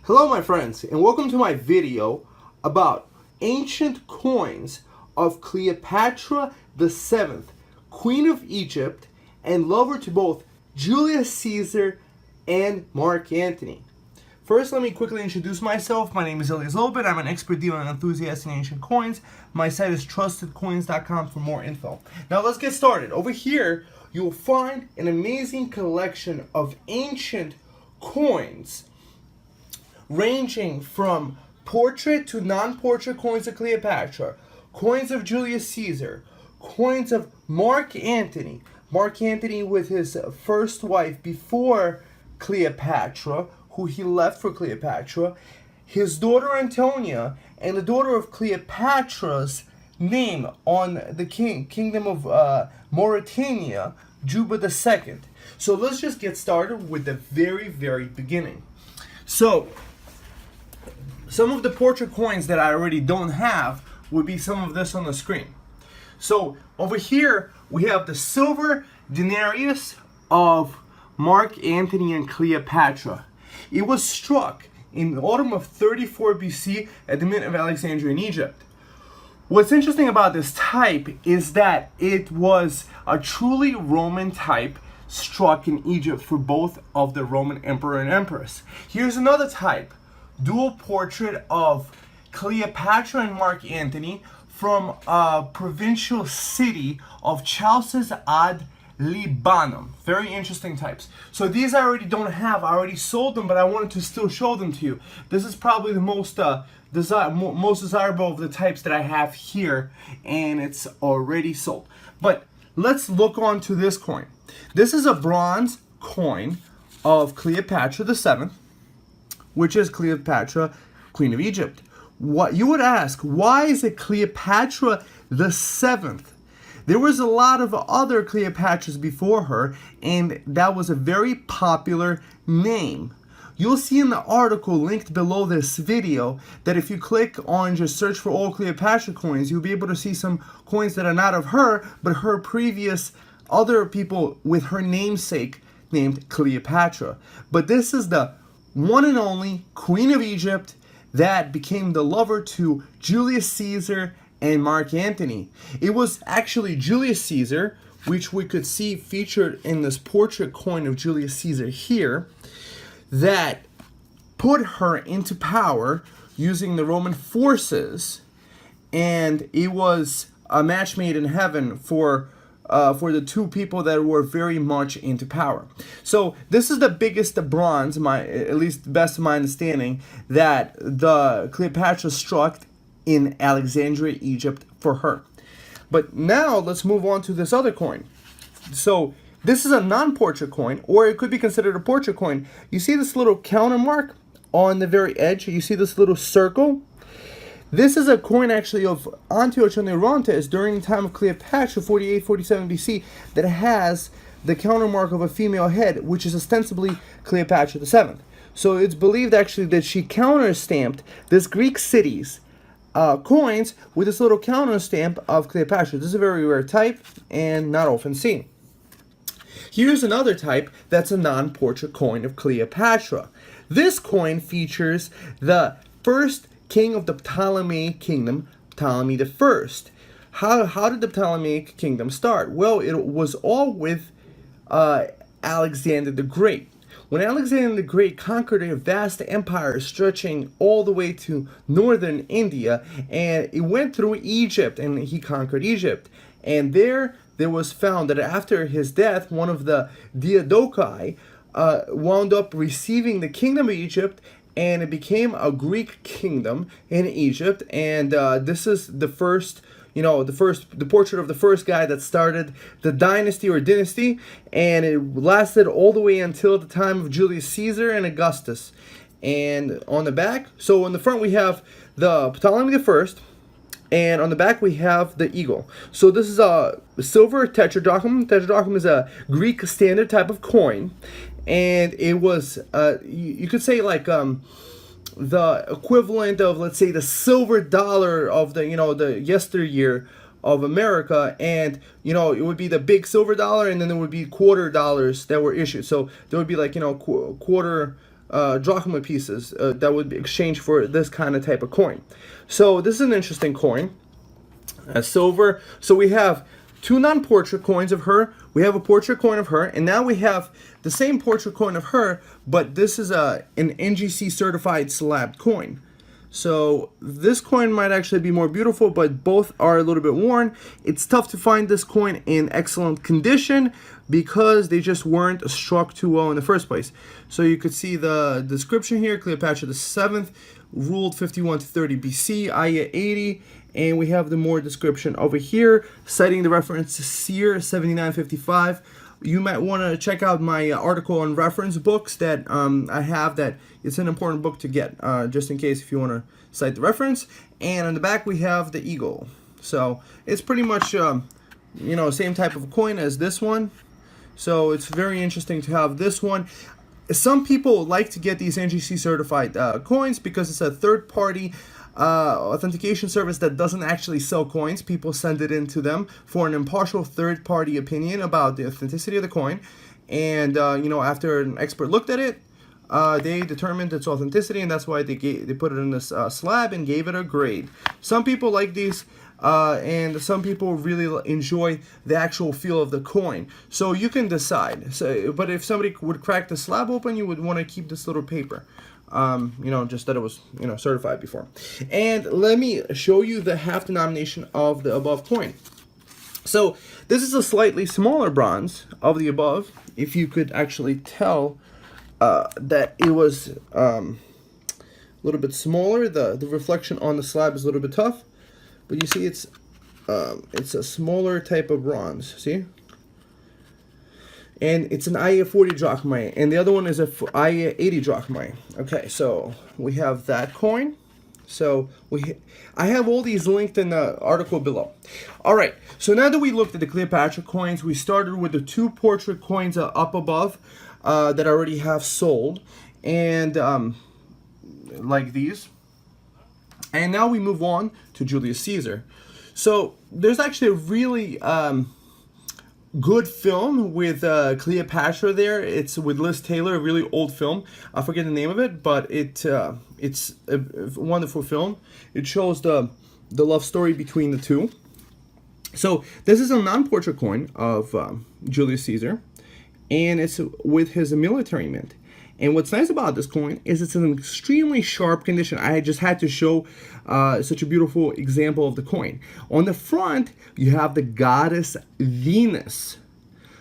Hello my friends, and welcome to my video about ancient coins of Cleopatra VII, Queen of Egypt and lover to both Julius Caesar and Mark Antony. First, let me quickly introduce myself. My name is Julius Caesar. I'm an expert dealer and enthusiast in ancient coins. My site is TrustedCoins.com for more info. Now let's get started. Over here, you will find an amazing collection of ancient coins ranging from portrait to non-portrait coins of Cleopatra, coins of Julius Caesar, coins of Mark Antony with his first wife before Cleopatra, who he left for Cleopatra, his daughter Antonia, and the daughter of Cleopatra's name on the kingdom of Mauritania, Juba II. So let's just get started with the very beginning. So, some of the portrait coins that I already don't have would be some of this on the screen. So over here we have the silver denarius of Mark Antony and Cleopatra. It was struck in the autumn of 34 BC at the Mint of Alexandria in Egypt. What's interesting about this type is that it was a truly Roman type struck in Egypt for both of the Roman emperor and empress. Here's another type. Dual portrait of Cleopatra and Mark Antony from a provincial city of Chalcis ad Libanum. Very interesting types. So these I already don't have. I already sold them, but I wanted to still show them to you. This is probably the most desirable of the types that I have here, and it's already sold. But let's look on to this coin. This is a bronze coin of Cleopatra VII, which is Cleopatra, Queen of Egypt. What you would ask, why is it Cleopatra VII? There was a lot of other Cleopatras before her, and that was a very popular name. You'll see in the article linked below this video that if you click on just search for all Cleopatra coins, you'll be able to see some coins that are not of her, but her previous other people with her namesake named Cleopatra. But this is the one and only Queen of Egypt that became the lover to Julius Caesar and Mark Antony. It was actually Julius Caesar, which we could see featured in this portrait coin of Julius Caesar here, that put her into power using the Roman forces, and it was a match made in heaven for the two people that were very much into power. So this is the biggest bronze, at least best of my understanding, that the Cleopatra struck in Alexandria, Egypt for her. But now let's move on to this other coin. So this is a non-portrait coin, or it could be considered a portrait coin. You see this little counter mark on the very edge? You see this little circle? This is a coin actually of Antiochus Orontes during the time of Cleopatra, 48-47 BC, that has the countermark of a female head, which is ostensibly Cleopatra VII. So it's believed actually that she counter-stamped this Greek city's coins with this little counter-stamp of Cleopatra. This is a very rare type and not often seen. Here's another type that's a non-portrait coin of Cleopatra. This coin features the first king of the Ptolemaic kingdom, Ptolemy I. How did the Ptolemaic kingdom start? Well, it was all with Alexander the Great. When Alexander the Great conquered a vast empire stretching all the way to northern India, and it went through Egypt, and he conquered Egypt. And there was found that after his death, one of the Diadochi wound up receiving the kingdom of Egypt, and it became a Greek kingdom in Egypt. And this is the first, the portrait of the first guy that started the dynasty or dynasty, and it lasted all the way until the time of Julius Caesar and Augustus. And on the back, so on the front we have the Ptolemy I, and on the back we have the eagle. So this is a silver tetradrachm. Tetradrachm is a Greek standard type of coin, and it was you could say like the equivalent of, let's say, the silver dollar of the yesteryear of America, and it would be the big silver dollar, and then there would be quarter dollars that were issued. So there would be like quarter drachma pieces that would be exchanged for this kind of type of coin. So this is an interesting coin. Silver. So we have two non-portrait coins of her. We have a portrait coin of her, and now we have the same portrait coin of her, but this is an NGC certified slabbed coin. So this coin might actually be more beautiful, but both are a little bit worn. It's tough to find this coin in excellent condition because they just weren't struck too well in the first place. So you could see the description here: Cleopatra VII ruled 51 to 30 BC, Aya 80, and we have the more description over here, citing the reference to Seer 7955. You might want to check out my article on reference books that I have. That it's an important book to get, just in case if you want to cite the reference. And on the back we have the eagle. So it's pretty much same type of coin as this one. So it's very interesting to have this one. Some people like to get these NGC certified coins because it's a third-party authentication service that doesn't actually sell coins. People send it in to them for an impartial third-party opinion about the authenticity of the coin, and after an expert looked at it, they determined its authenticity, and that's why they put it in this slab and gave it a grade. Some people like these, and some people really enjoy the actual feel of the coin. So you can decide. But if somebody would crack the slab open, you would want to keep this little paper. Just that it was, certified before. And let me show you the half denomination of the above coin. So this is a slightly smaller bronze of the above. If you could actually tell that it was a little bit smaller, the reflection on the slab is a little bit tough. But you see, it's a smaller type of bronze. See? And it's an Aya 40 drachmae, and the other one is a Aya 80 drachmae. Okay, so we have that coin. So I have all these linked in the article below. All right, so now that we looked at the Cleopatra coins, we started with the two portrait coins up above that I already have sold, and like these. And now we move on to Julius Caesar. So there's actually a really good film with Cleopatra there. It's with Liz Taylor, a really old film. I forget the name of it, but it's a wonderful film. It shows the love story between the two. So this is a non-portrait coin of Julius Caesar, and it's with his military mint. And what's nice about this coin is it's in extremely sharp condition. I just had to show such a beautiful example of the coin. On the front, you have the goddess Venus.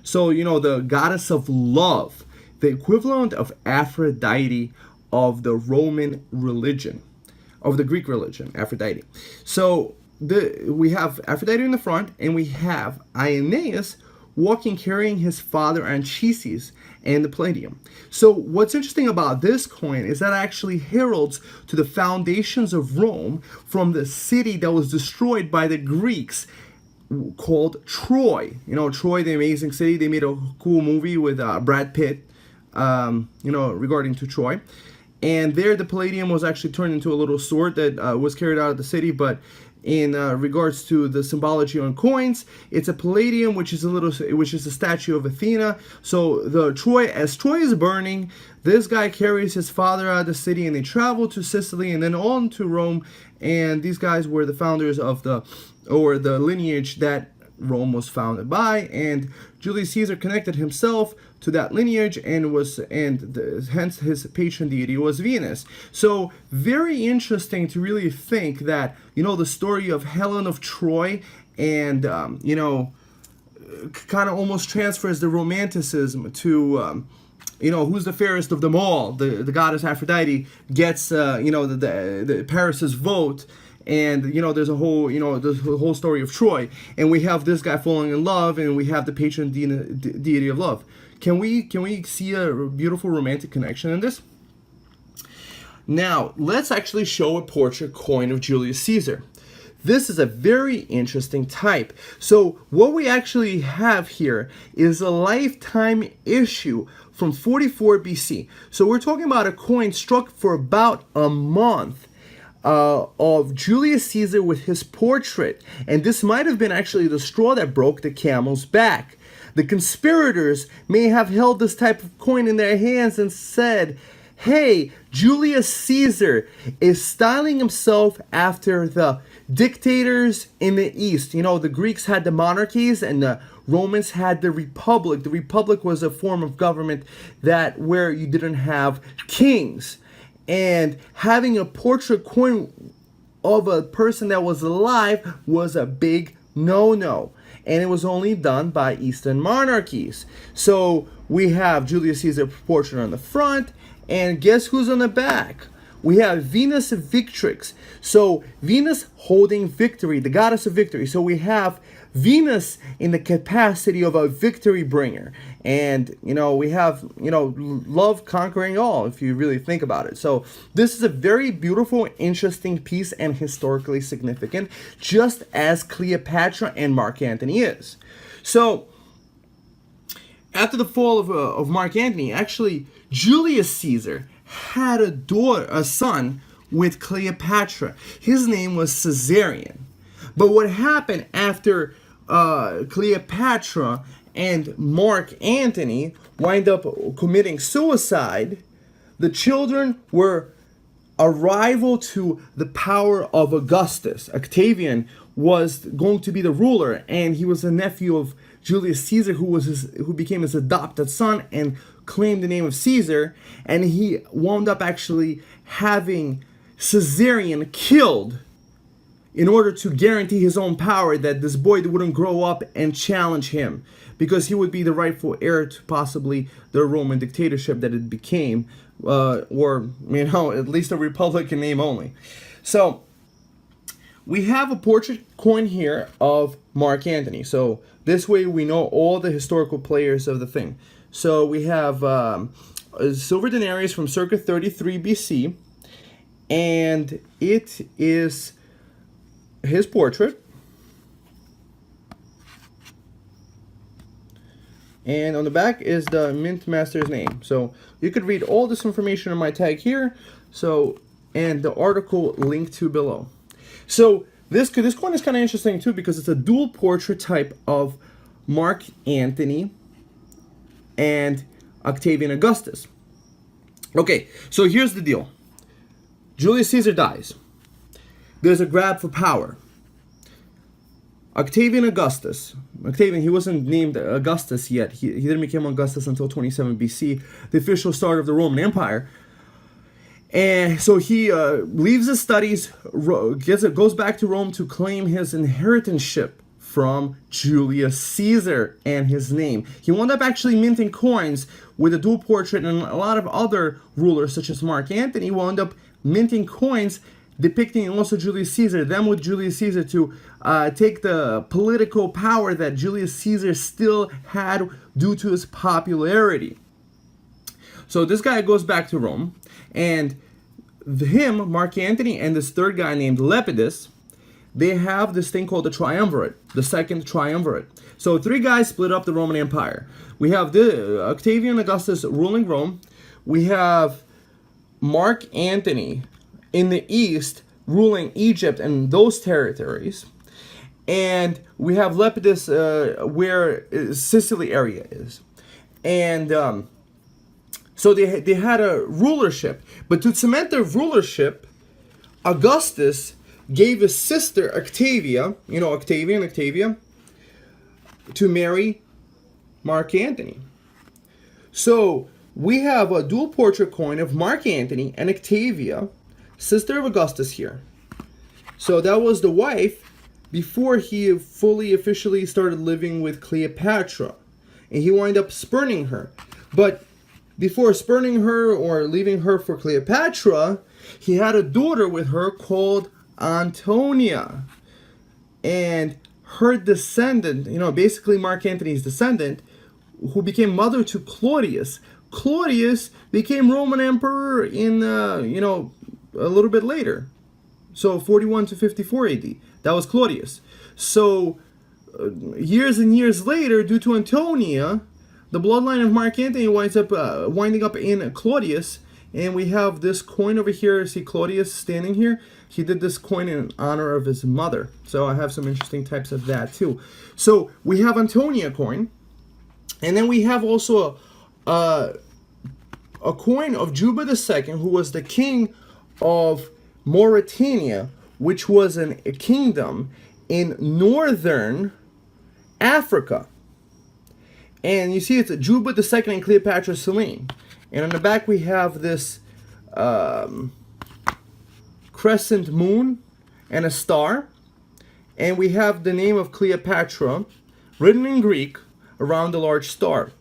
So, the goddess of love, the equivalent of Aphrodite of the Roman religion, of the Greek religion, Aphrodite. So we have Aphrodite in the front, and we have Aeneas walking, carrying his father Anchises and the Palladium. So what's interesting about this coin is that it actually heralds to the foundations of Rome from the city that was destroyed by the Greeks called Troy. Troy, the amazing city. They made a cool movie with Brad Pitt, regarding to Troy. And there the Palladium was actually turned into a little sword that was carried out of the city, but in regards to the symbology on coins, it's a palladium, which is a statue of Athena. So as Troy is burning, this guy carries his father out of the city, and they travel to Sicily and then on to Rome. And these guys were the founders of the lineage that Rome was founded by, and Julius Caesar connected himself to that lineage, and hence his patron deity was Venus. So very interesting to really think that the story of Helen of Troy, and kind of almost transfers the romanticism to who's the fairest of them all. The goddess Aphrodite gets the Paris's vote. And there's a whole the whole story of Troy, and we have this guy falling in love, and we have the patron deity of love. Can we see a beautiful romantic connection in this? Now let's actually show a portrait coin of Julius Caesar. This is a very interesting type. So what we actually have here is a lifetime issue from 44 BC. So we're talking about a coin struck for about a month. Of Julius Caesar with his portrait, and this might have been actually the straw that broke the camel's back. The conspirators may have held this type of coin in their hands and said, hey, Julius Caesar is styling himself after the dictators in the East. You know, the Greeks had the monarchies and the Romans had the republic. The republic was a form of government that where you didn't have kings. And having a portrait coin of a person that was alive was a big no-no. And it was only done by Eastern monarchies. So we have Julius Caesar portrait on the front, and guess who's on the back? We have Venus Victrix. So Venus holding victory, the goddess of victory. So we have Venus in the capacity of a victory bringer. And, you know, we have, you know, love conquering all, if you really think about it. So this is a very beautiful, interesting piece and historically significant, just as Cleopatra and Mark Antony is. So after the fall of Mark Antony, actually, Julius Caesar had a son with Cleopatra. His name was Caesarion. But what happened after Cleopatra and Mark Antony wind up committing suicide, the children were a rival to the power of Augustus. Octavian was going to be the ruler, and he was a nephew of Julius Caesar, who became his adopted son and claimed the name of Caesar, and he wound up actually having Caesarion killed in order to guarantee his own power, that this boy wouldn't grow up and challenge him, because he would be the rightful heir to possibly the Roman dictatorship that it became, or, you know, at least a republic in name only. So we have a portrait coin here of Mark Antony. So this way we know all the historical players of the thing. So we have a silver denarius from circa 33 BC, and it is his portrait. And on the back is the mint master's name. So you could read all this information on my tag here. So, and the article linked to below. So this coin is kind of interesting too, because it's a dual portrait type of Mark Antony and Octavian Augustus. Okay, so here's the deal. Julius Caesar dies. There's a grab for power. Octavian, he wasn't named Augustus yet. He didn't become Augustus until 27 BC, the official start of the Roman Empire. And so he leaves his studies, goes back to Rome to claim his inheritance from Julius Caesar and his name. He wound up actually minting coins with a dual portrait, and a lot of other rulers, such as Mark Antony, wound up minting coins depicting also Julius Caesar, them with Julius Caesar, to take the political power that Julius Caesar still had due to his popularity. So this guy goes back to Rome, and him, Mark Antony, and this third guy named Lepidus, they have this thing called the triumvirate, the second triumvirate. So three guys split up the Roman Empire. We have the Octavian Augustus ruling Rome. We have Mark Antony in the east ruling Egypt and those territories. And we have Lepidus where Sicily area is. And so they had a rulership. But to cement their rulership, Augustus gave his sister Octavia, Octavia, to marry Mark Antony. So we have a dual portrait coin of Mark Antony and Octavia, sister of Augustus here. So that was the wife before he fully officially started living with Cleopatra. And he wound up spurning her. But before spurning her or leaving her for Cleopatra, he had a daughter with her called Antonia. And her descendant, basically Mark Antony's descendant, who became mother to Claudius. Claudius became Roman emperor in, a little bit later. So 41 to 54 AD. That was Claudius. So years and years later, due to Antonia, the bloodline of Mark Antony winding up in Claudius. And we have this coin over here. See Claudius standing here? He did this coin in honor of his mother. So I have some interesting types of that too. So we have Antonia coin. And then we have also a coin of Juba II, who was the king of Mauritania, which was a kingdom in northern Africa. And you see it's Juba II and Cleopatra Selene. And on the back we have this crescent moon and a star. And we have the name of Cleopatra written in Greek around the large star.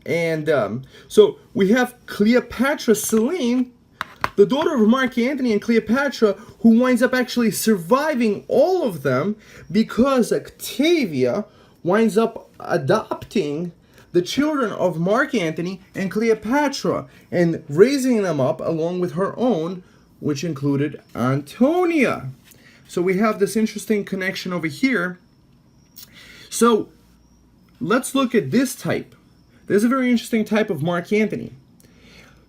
And so we have Cleopatra Selene, the daughter of Mark Antony and Cleopatra, who winds up actually surviving all of them because Octavia winds up adopting the children of Mark Antony and Cleopatra and raising them up along with her own, which included Antonia. So we have this interesting connection over here. So let's look at this type. There's a very interesting type of Mark Antony.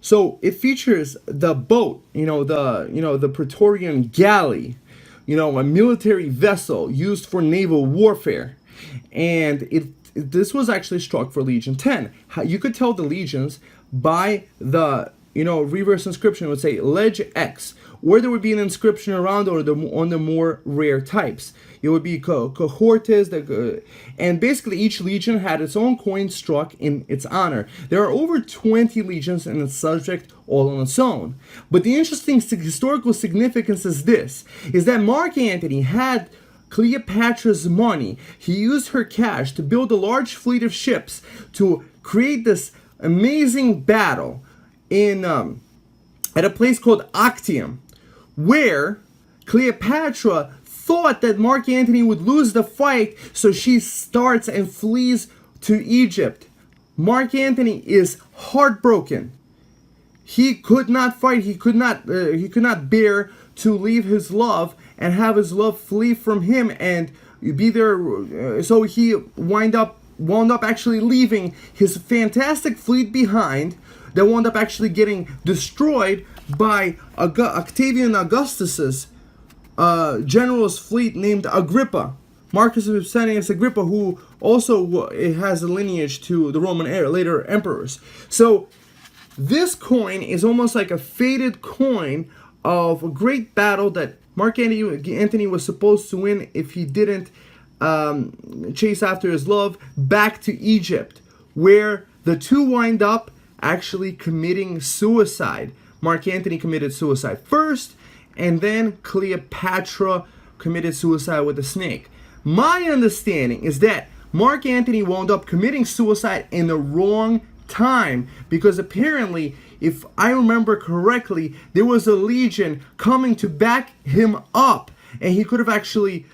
So it features the boat, the Praetorian galley, a military vessel used for naval warfare. And this was actually struck for Legion 10. You could tell the legions by the reverse inscription. It would say Leg X, or there would be an inscription around or on the more rare types. It would be cohortes, and basically each legion had its own coin struck in its honor. There are over 20 legions in the subject all on its own. But the interesting historical significance is this, is that Mark Antony had Cleopatra's money. He used her cash to build a large fleet of ships to create this amazing battle in at a place called Actium, where Cleopatra thought that Mark Antony would lose the fight, so she starts and flees to Egypt. Mark Antony is heartbroken. He could not fight. He could not bear to leave his love and have his love flee from him and be there. So he wound up actually leaving his fantastic fleet behind. That wound up actually getting destroyed by Octavian Augustus's general's fleet named Agrippa, Marcus Vipsanius Agrippa, who also has a lineage to the Roman later emperors. So this coin is almost like a faded coin of a great battle that Mark Antony was supposed to win if he didn't chase after his love back to Egypt, where the two wind up actually committing suicide. Mark Antony committed suicide first, and then Cleopatra committed suicide with a snake. My understanding is that Mark Antony wound up committing suicide in the wrong time, because apparently, if I remember correctly, there was a legion coming to back him up, and he could have actually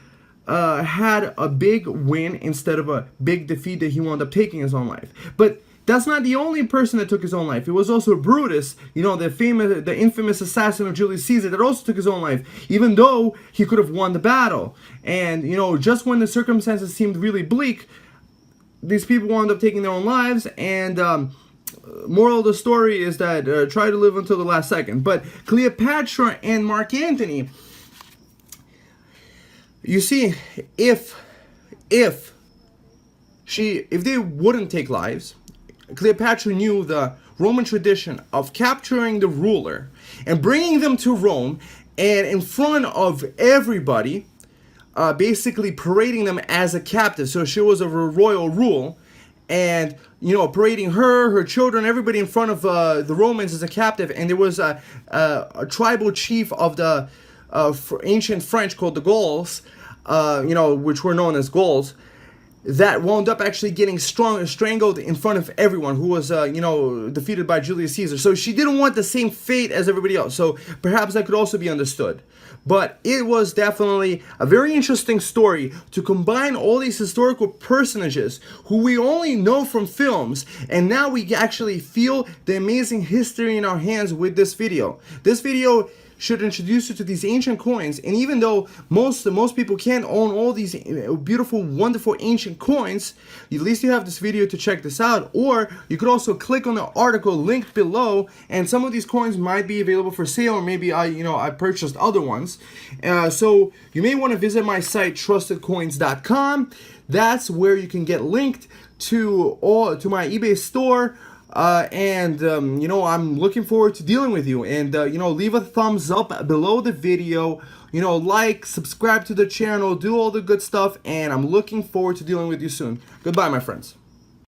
had a big win instead of a big defeat that he wound up taking his own life. But that's not the only person that took his own life. It was also Brutus, the infamous assassin of Julius Caesar, that also took his own life, even though he could have won the battle. And, just when the circumstances seemed really bleak, these people wound up taking their own lives. And moral of the story is that try to live until the last second. But Cleopatra and Mark Antony, you see, if they wouldn't take lives, Cleopatra knew the Roman tradition of capturing the ruler and bringing them to Rome, and in front of everybody, basically parading them as a captive. So she was of a royal rule, and parading her children, everybody in front of the Romans as a captive. And there was a tribal chief of the ancient French called the Gauls, which were known as Gauls, that wound up actually getting strangled in front of everyone, who was, defeated by Julius Caesar. So she didn't want the same fate as everybody else. So perhaps that could also be understood. But it was definitely a very interesting story to combine all these historical personages who we only know from films, and now we actually feel the amazing history in our hands with this video. This video should introduce you to these ancient coins, and even though most people can't own all these beautiful, wonderful ancient coins, at least you have this video to check this out. Or you could also click on the article linked below, and some of these coins might be available for sale, or maybe I purchased other ones. So you may want to visit my site TrustedCoins.com. That's where you can get linked to my eBay store, You know, I'm looking forward to dealing with you. And you know, leave a thumbs up below the video. You know, like, subscribe to the channel, do all the good stuff, and I'm looking forward to dealing with you soon. Goodbye, my friends.